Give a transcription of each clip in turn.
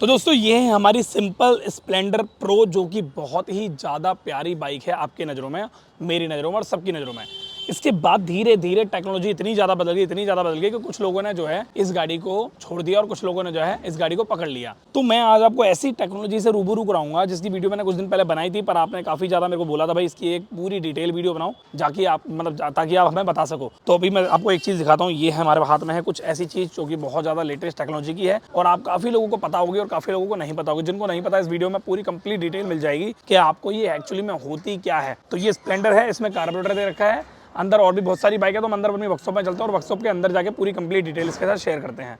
तो दोस्तों ये है हमारी सिंपल स्प्लेंडर प्रो, जो कि बहुत ही ज़्यादा प्यारी बाइक है आपकी नज़रों में, मेरी नज़रों में और सबकी नज़रों में। इसके बाद धीरे धीरे टेक्नोलॉजी इतनी ज़्यादा बदल गई कि कुछ लोगों ने जो है इस गाड़ी को छोड़ दिया और कुछ लोगों ने जो है इस गाड़ी को पकड़ लिया। तो मैं आज आपको ऐसी टेक्नोलॉजी से रूबरू कराऊंगा जिसकी वीडियो मैंने कुछ दिन पहले बनाई थी, पर आपने काफ़ी ज़्यादा मेरे को बोला था भाई इसकी एक पूरी डिटेल वीडियो बनाओ जाकि आप ताकि आप हमें बता सको। तो अभी मैं आपको एक चीज़ दिखाता हूँ। ये है हमारे हाथ में है कुछ ऐसी चीज़ जो कि बहुत ज़्यादा लेटेस्ट टेक्नोलॉजी की है और आप काफ़ी लोगों को पता होगी और काफ़ी लोगों को नहीं पता होगी। जिनको नहीं पता इस वीडियो में पूरी कंप्लीट डिटेल मिल जाएगी कि आपको ये एक्चुअली में होती क्या है। तो ये स्प्लेंडर है, इसमें कार्बोरेटर दे रखा है। अंदर और भी बहुत सारी बाइक है, तो हम अंदर अपनी वर्कशॉप में चलते हैं और वर्कशॉप के अंदर जाके पूरी कंप्लीट डिटेल इसके साथ शेयर करते हैं।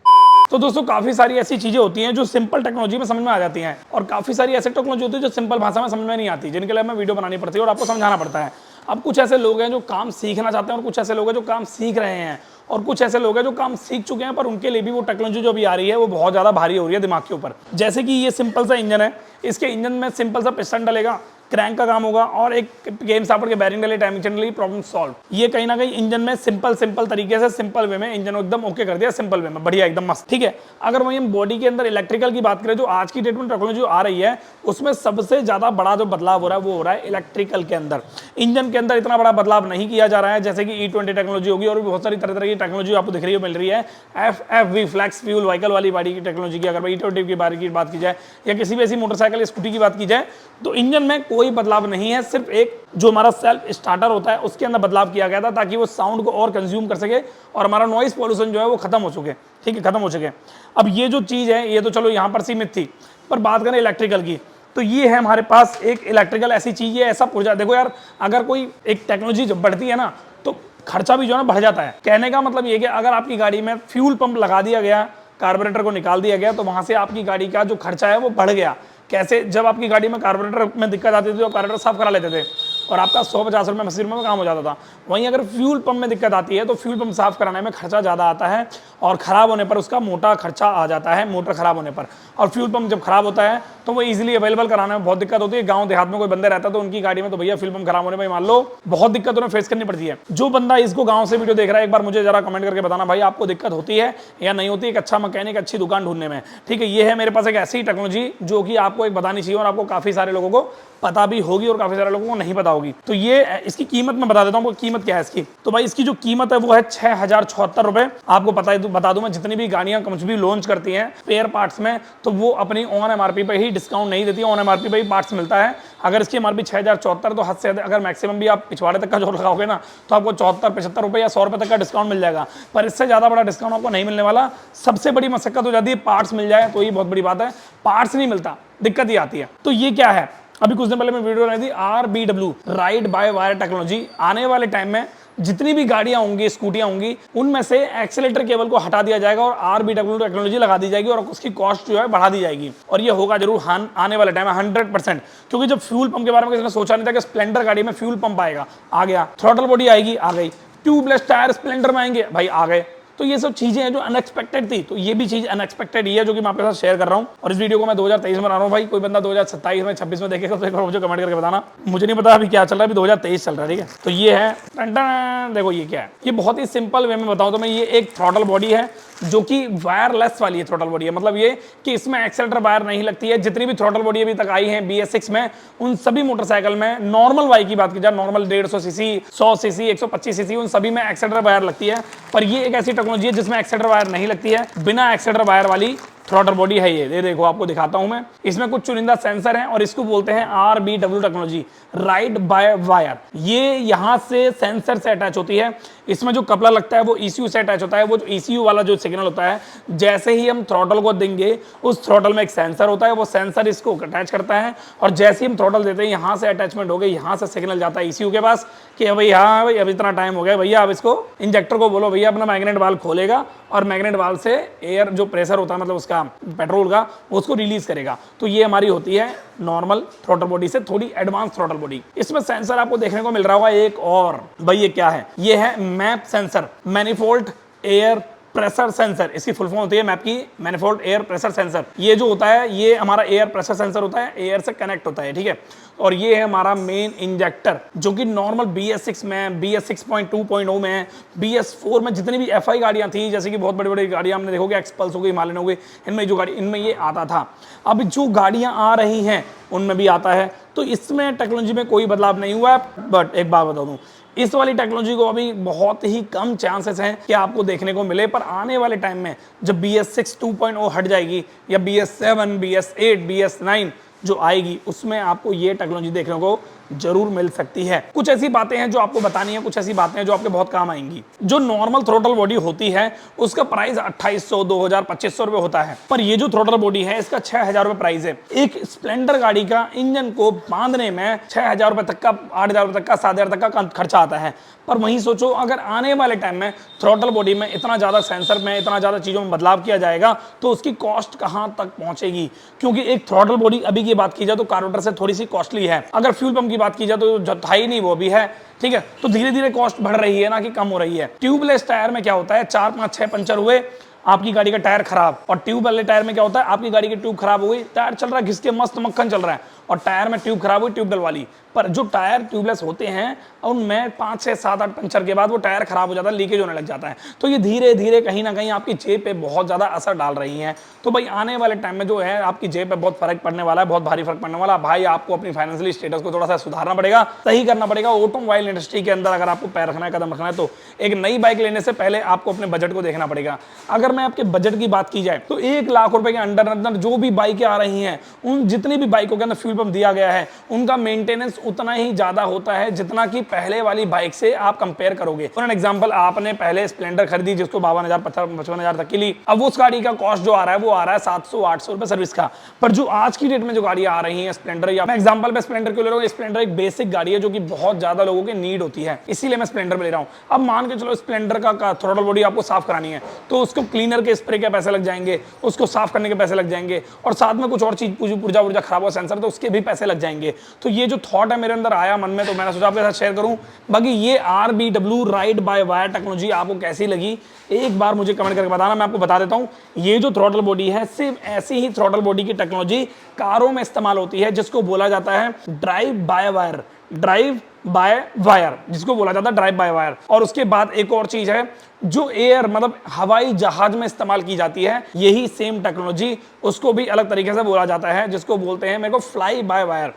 तो दोस्तों काफ़ी सारी ऐसी चीज़ें होती हैं जो सिंपल टेक्नोलॉजी में समझ में आ जाती हैं और काफ़ी सारी ऐसी टेक्नोलॉजी होती है जो सिंपल भाषा में समझ में नहीं आती, जिनके लिए हमें वीडियो बनानी पड़ती है और आपको समझाना पड़ता है। अब कुछ ऐसे लोग हैं जो काम सीखना चाहते हैं और कुछ ऐसे लोग हैं जो काम सीख रहे हैं और कुछ ऐसे लोग हैं जो काम सीख चुके हैं, पर उनके लिए भी वो टेक्नोलॉजी जो अभी आ रही है वो बहुत ज़्यादा भारी हो रही है दिमाग के ऊपर। जैसे कि ये सिंपल सा इंजन है, इसके इंजन में सिंपल सा पिस्टन डलेगा, क्रैंक का काम होगा और एक गेम स्टार्टर के बैरिंग डले, टाइमिंग चेन डली, प्रॉब्लम सॉल्व। ये कहीं ना कहीं इंजन में सिंपल तरीके से सिंपल वे में इंजन एकदम ओके कर दिया, सिंपल वे में बढ़िया एकदम मस्त। ठीक है, अगर वही हम बॉडी के अंदर इलेक्ट्रिकल की बात करें, जो आज की डेट में टेक्नोलॉजी आ रही है उसमें सबसे ज्यादा बड़ा जो बदलाव हो रहा है वो हो रहा है इलेक्ट्रिकल के अंदर। इंजन के अंदर इतना बड़ा बदलाव नहीं किया जा रहा है, जैसे कि E20 टेक्नोलॉजी होगी और भी बहुत सारी तरह की टेक्नोलॉजी आपको दिख रही है, मिल रही है। FFV फ्लैक्स फ्यूल व्हीकल वाली बॉडी की टेक्नोलॉजी की अगर E20 की बात की जाए या किसी भी ऐसी मोटरसाइकिल स्कूटी की बात की जाए तो इंजन में कोई बदलाव नहीं है। सिर्फ एक जो हमारा सेल्फ स्टार्टर होता है उसके अंदर बदलाव किया गया था ताकि वो साउंड को और कंज्यूम कर सके और हमारा नॉइस पॉल्यूशन जो है वो खत्म हो चुके। ठीक है, खत्म हो चुके। अब ये जो चीज है ये तो चलो यहाँ पर सीमित थी, पर बात करें इलेक्ट्रिकल की तो ये है हमारे पास एक इलेक्ट्रिकल ऐसी चीज है, ऐसा पुर्जा। देखो यार, अगर कोई एक टेक्नोलॉजी जब बढ़ती है ना तो खर्चा भी जो है ना बढ़ जाता है। कहने का मतलब ये कि अगर आपकी गाड़ी में फ्यूल पंप लगा दिया गया, कार्बोरेटर को निकाल दिया गया, तो वहां से आपकी गाड़ी का जो खर्चा है वो बढ़ गया। कैसे? जब आपकी गाड़ी में कार्बोरेटर में दिक्कत आती थी तो कार्बोरेटर साफ करा लेते थे और आपका 150 रुपये 80 रुपये में काम हो जाता था। वहीं अगर फ्यूल पंप में दिक्कत आती है तो फ्यूल पंप साफ कराने में खर्चा ज़्यादा आता है और ख़राब होने पर उसका मोटा खर्चा आ जाता है, मोटर ख़राब होने पर। और फ्यूल पंप जब खराब होता है तो वो इजीली अवेलेबल कराने में बहुत दिक्कत होती है। गाँव देहात में कोई बंदे रहता है तो उनकी गाड़ी में तो भैया फ्यूल पंप खराब होने पर मान लो बहुत दिक्कत उन्हें फेस करनी पड़ती है। जो बंदा इसको गाँव से वीडियो देख रहा है एक बार मुझे जरा कमेंट करके बताना भाई आपको दिक्कत होती है या नहीं होती एक अच्छा मैकेनिक, अच्छी दुकान ढूंढने में। ठीक है, ये है मेरे पास एक ऐसी टेक्नोलॉजी जो कि आपको एक बतानी चाहिए और आपको काफ़ी सारे लोगों को पता भी होगी और काफ़ी सारे लोगों को नहीं पता होगी। तो ये इसकी कीमत मैं बता देता हूँ, कीमत क्या है इसकी। तो भाई इसकी जो कीमत है वो है 6076 रुपए। आपको पता है, बता दूं मैं, जितनी भी गाड़ियां कुछ भी लॉन्च करती हैं स्पेयर पार्ट्स में तो वो अपनी ऑन MRP पे ही डिस्काउंट नहीं देती, ऑन MRP पे ही पार्ट्स मिलता है। अगर इसकी MRP 6074 तो हद से अगर मैक्सिमम भी आप पिछवाड़े तक का जो लगाओगे ना तो आपको 74-75 रुपए या 100 रुपए तक का डिस्काउंट मिल जाएगा, पर इससे ज़्यादा बड़ा डिस्काउंट आपको नहीं मिलने वाला। सबसे बड़ी मशक्कत हो जाती है पार्ट्स मिल जाए तो ये बहुत बड़ी बात है, पार्ट्स नहीं मिलता दिक्कत ही आती है। तो ये क्या है, अभी कुछ दिन पहले मैं वीडियो बनाई थी RBW ride by wire technology. आने वाले टाइम में जितनी भी गाड़ियां होंगी, स्कूटियां होंगी, उनमें से एक्सीलेटर केबल को हटा दिया जाएगा और RBW टेक्नोलॉजी लगा दी जाएगी और उसकी कॉस्ट जो है बढ़ा दी जाएगी। और ये होगा जरूर आने वाले टाइम में 100%, क्योंकि जब फ्यूल पंप के बारे में किसी ने सोचा नहीं था कि स्प्लेंडर गाड़ी में फ्यूल पंप आएगा, आ गया। थ्रॉटल बॉडी आएगी, आ गई। ट्यूबलेस टायर स्प्लेंडर में आएंगे, भाई आ गए। तो ये सब चीजें हैं जो अनएक्सपेक्टेड थी, तो ये भी चीज अनएक्सपेक्टेड ही है जो कि मैं आपके साथ शेयर कर रहा हूं। और इस वीडियो को मैं 2023 में बना रहा हूं। भाई कोई बंदा 2027 में 26 में देखेगा तो एक बार मुझे कमेंट करके बताना। मुझे नहीं पता अभी क्या चल रहा है, अभी 2023 चल रहा है। ठीक है, तो ये है, देखो ये क्या है। ये बहुत ही सिंपल वे में बताऊं तो मैं, ये एक थ्रॉटल बॉडी है जो कि वायरलेस वाली है। थ्रॉटल बॉडी है मतलब ये कि इसमें एक्सेलेटर वायर नहीं लगती है। जितनी भी थ्रॉटल बॉडी अभी तक आई है BS6 में, उन सभी मोटरसाइकिल में नॉर्मल बाइक की बात की जाए, नॉर्मल 150 सीसी, 100 सीसी, 125 सीसी, उन सभी में एक्सेलेटर वायर लगती है। पर ये एक ऐसी टेक्नोलॉजी है जिसमें एक्सेलेटर वायर नहीं लगती है, बिना एक्सेलेटर वायर वाली थ्रॉटल बॉडी है ये देखो आपको दिखाता हूं मैं। इसमें कुछ चुनिंदा सेंसर हैं और इसको बोलते हैं RBW technology ride by wire. ये यहां से सेंसर से अटैच होती है। इसमें जो कपड़ा लगता है वो ECU से अटैच होता है। वो जो ECU वाला जो सिग्नल होता है, जैसे ही हम थ्रॉटल को देंगे उस थ्रॉटल में एक सेंसर होता है, वो सेंसर इसको अटैच करता है और जैसे ही हम थ्रॉटल देते हैं यहाँ से अटैचमेंट हो गई, यहाँ से सिग्नल जाता है ECU के पास कि भाई हाँ भाई अब इतना टाइम हो गया भैया, अब इसको इंजेक्टर को बोलो भैया अपना मैग्नेट वाल्व खोलेगा और मैग्नेट वाल्व से एयर जो प्रेशर होता है मतलब उसका पेट्रोल का, उसको रिलीज करेगा। तो ये हमारी होती है नॉर्मल थ्रॉटल बॉडी से थोड़ी एडवांस थ्रॉटल बॉडी। इसमें सेंसर आपको देखने को मिल रहा होगा एक और, भाई ये क्या है, ये है map sensor, manifold air pressure sensor, इसकी फुल फॉर्म होती है मैप की मैनिफोल्ड एयर प्रेशर सेंसर। ये जो होता है ये हमारा एयर प्रेशर सेंसर होता है, एयर से कनेक्ट होता है, ठीक है। और ये है हमारा मेन इंजेक्टर जो कि नॉर्मल BS6 में, BS6.2.0 में, BS4 में जितनी भी FI गाड़ियां थी, जैसे कि बहुत बड़ी बड़ी गाड़ियां हमने देखोगे, एक्सपल्स हो गई, हिमालयन हो गई, इनमें जो गाड़ी, इनमें ये आता था। अब जो गाड़ियां आ रही हैं उनमें भी आता है, तो इसमें टेक्नोलॉजी में कोई बदलाव नहीं हुआ है। बट एक बात बता दूं, इस वाली टेक्नोलॉजी को अभी बहुत ही कम चांसेस हैं कि आपको देखने को मिले, पर आने वाले टाइम में जब BS6 2.0 हट जाएगी या BS7, BS8, BS9 जो आएगी, उसमें आपको ये टेक्नोलॉजी देखने को जरूर मिल सकती है। कुछ ऐसी बातें हैं जो आपको बतानी है, कुछ ऐसी बातें हैं जो आपके बहुत काम आएंगी। जो नॉर्मल थ्रोटल बॉडी होती है उसका प्राइस 2800, 2000, 2500 रुपए होता है, पर ये जो थ्रोटल बॉडी है इसका 6000 रुपए प्राइस है। एक स्प्लेंडर गाड़ी का इंजन को बांधने में 6000 रुपए तक का, 8000 रुपए तक का, 7000 तक का खर्चा आता है। पर वहीं सोचो अगर आने वाले टाइम में थ्रोटल बॉडी में इतना ज्यादा सेंसर में, इतना ज्यादा चीजों में बदलाव किया जाएगा तो उसकी कॉस्ट कहां तक पहुंचेगी। क्योंकि एक थ्रोटल बॉडी अभी की बात की जाए तो कार्बोरेटर से थोड़ी सी कॉस्टली है, अगर फ्यूल पंप की बात की जाए तो जो था ही नहीं वो भी है, ठीक है। तो धीरे धीरे कॉस्ट बढ़ रही है ना कि कम हो रही है। ट्यूबलेस टायर में क्या होता है, 4, 5, 6 पंचर हुए, आपकी गाड़ी का टायर खराब। और ट्यूब वाले टायर में क्या होता है, आपकी गाड़ी की ट्यूब खराब हो गई, टायर चल रहा है घिस के मस्त मक्खन चल रहा है, और टायर में ट्यूब खराब हुई, ट्यूब डलवा ली। पर जो टायर ट्यूबलेस होते हैं उनमें 5, 6, 7, 8 पंचर के बाद वो टायर खराब हो जाता है, लीकेज होने लग जाता है। तो ये धीरे धीरे कहीं ना कहीं आपकी जेब पे बहुत ज्यादा असर डाल रही है। तो भाई आने वाले टाइम में जो है आपकी जेब पे बहुत फर्क पड़ने वाला है, बहुत भारी फर्क पड़ने वाला है। भाई आपको अपनी फाइनेंशियल स्टेटस को थोड़ा सा सुधारना पड़ेगा, सही करना पड़ेगा। ऑटोमोबाइल इंडस्ट्री के अंदर अगर आपको पैर रखना है, कदम रखना है, तो एक नई बाइक लेने से पहले आपको अपने बजट को देखना पड़ेगा। अगर मैं आपके बजट की बात की जाए तो 1 लाख रुपए के अंडर अंदर जो भी बाइकें आ रही हैं, उन जितनी भी बाइकों के अंदर फ्यूल पंप दिया गया है, उनका मेंटेनेंस उतना ही ज्यादा होता है जितना कि पहले वाली बाइक से आप कंपेयर करोगे। फॉर एन एग्जांपल, आपने पहले स्प्लेंडर खरीदी जिसको 52,000, 55,000 तक की ली, अब उस गाड़ी का कॉस्ट जो आ रहा है वो आ रहा है 700-800 रुपए सर्विस का। पर जो आज की डेट में जो गाड़ी आ रही है स्प्लेंडर, या मैं एग्जांपल पे स्प्लेंडर क्यों ले रहा हूं, स्प्लेंडर एक बेसिक गाड़ी है जो कि बहुत ज्यादा लोगों की नीड होती है, इसीलिए मैं स्प्लेंडर पे ले रहा हूं। अब मान के चलो स्प्लेंडर का थ्रोटल बॉडी आपको साफ करानी है तो उसको क्लीनर के स्प्रे के पैसे लग जाएंगे, उसको साफ करने के पैसे लग जाएंगे, और साथ में कुछ और चीज पुर्जा खराब हुआ सेंसर तो उसके भी पैसे लग जाएंगे। तो ये जो थॉट है मेरे अंदर आया मन में, तो मैंने सोचा आपके साथ शेयर करूं। बाकी ये RBW ride by wire technology आपको कैसी लगी एक बार मुझे कमेंट करके बताना। मैं आपको बता देता हूं, ये जो थ्रोटल बॉडी है सिर्फ ऐसी ही थ्रोटल बॉडी की टेक्नोलॉजी कारों में इस्तेमाल होती है जिसको बोला जाता है drive by wire, drive by wire, जिसको बोला जाता है ड्राइव बाय वायर। और उसके बाद एक और चीज है जो एयर मतलब हवाई जहाज में इस्तेमाल की जाती है, यही सेम टेक्नोलॉजी उसको भी अलग तरीके से बोला जाता है, जिसको बोलते हैं मेरे को fly by wire,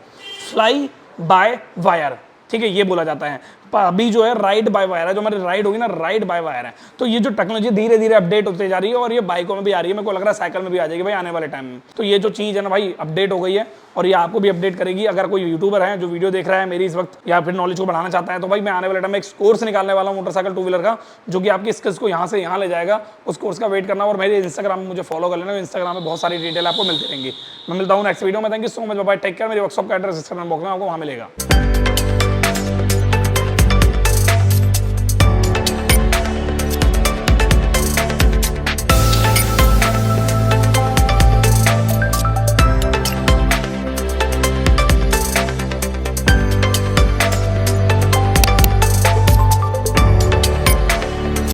fly by wire, ठीक है, ये बोला जाता है। अभी जो है राइड बाय वायर है, जो हमारी राइड होगी ना, राइड बाय वायर है। तो ये जो टेक्नोलॉजी धीरे धीरे अपडेट होते जा रही है और ये बाइकों में भी आ रही है, मेरे को लग रहा है साइकिल में भी आ जाएगी भाई आने वाले टाइम में। तो ये जो चीज़ है ना भाई अपडेट हो गई है और ये आपको भी अपडेट करेगी। अगर कोई यूट्यूबर है जो वीडियो देख रहा है मेरी इस वक्त या फिर नॉलेज को बढ़ाना चाहता है, तो भाई मैं आने वाले टाइम में एक कोर्स निकालने वाला हूँ मोटरसाइकिल 2 व्हीलर का, जो कि आपकी स्किल्स को यहाँ से यहाँ ले जाएगा। उस कोर्स का वेट करना और मेरे इंस्टाग्राम में मुझे फॉलो कर लेना, इंस्टाग्राम में बहुत सारी डिटेल आपको मिलती रहेंगी। मैं मिलता हूँ नेक्स्ट वीडियो में। Thank you so much, bye, take care. मेरी वर्कशॉप का एड्रेस इंस्टाग्राम बॉक्स में आपको वहाँ मिलेगा।